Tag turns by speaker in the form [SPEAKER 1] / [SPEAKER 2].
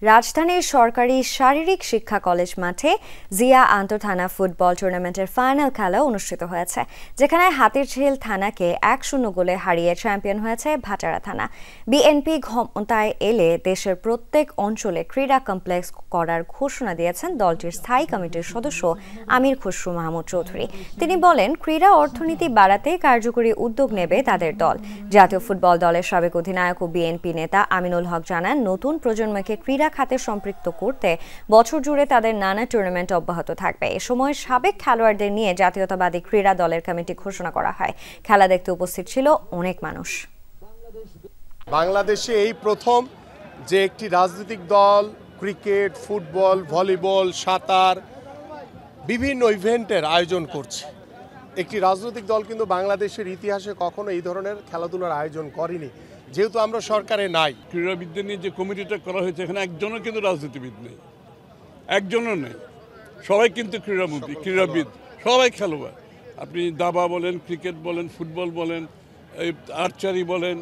[SPEAKER 1] রাজধানীর সরকারি শারীরিক শিক্ষা কলেজ মাঠে জিয়া আন্তঃথানা ফুটবল টুর্নামেন্টের ফাইনাল খেলা অনুষ্ঠিত হয়েছে, যেখানে হাতিরঝিল থানাকে 1-0 গোলে হারিয়ে চ্যাম্পিয়ন হয়েছে ভাটারা থানা। বিএনপি ক্ষমতায় এলে দেশের প্রত্যেক অঞ্চলে ক্রীড়া কমপ্লেক্স করার ঘোষণা দিয়েছেন দলটির স্থায়ী কমিটির সদস্য আমির খসরু মাহমুদ চৌধুরী। তিনি বলেন, ক্রীড়া অর্থনীতি বাড়াতে কার্যকরী উদ্যোগ নেবে তাদের দল। জাতীয় ফুটবল দলের সাবেক অধিনায়ক ও বিএনপি নেতা আমিনুল হক জানান, নতুন প্রজন্মকে ক্রীড়া খাতে সম্পৃক্ত করতে বছর জুড়ে তাদের নানা টুর্নামেন্ট অব্যাহত থাকবে। এ সময় সাবেক খেলোয়াড়দের নিয়ে জাতীয়তাবাদী ক্রীড়া দলের কমিটি ঘোষণা করা হয়। খেলা দেখতে উপস্থিত ছিল অনেক মানুষ।
[SPEAKER 2] বাংলাদেশে এই প্রথম যে একটি রাজনৈতিক দল ক্রিকেট, ফুটবল, ভলিবল, সাঁতার বিভিন্ন ইভেন্টের আয়োজন করছে। একটি রাজনৈতিক দল কিন্তু বাংলাদেশের ইতিহাসে কখনো এই ধরনের খেলাধুলার আয়োজন করেনি, যেহেতু আমরা সরকারে নাই।
[SPEAKER 3] ক্রীড়াবিদদের নিয়ে যে কমিটিটা করা হয়েছে, এখানে একজনও কিন্তু রাজনীতিবিদ নেই, একজনও নেই। সবাই কিন্তু ক্রীড়াবিদ, সবাই খেলোয়াড়। আপনি দাবা বলেন, ক্রিকেট বলেন, ফুটবল বলেন, আর্চারি বলেন,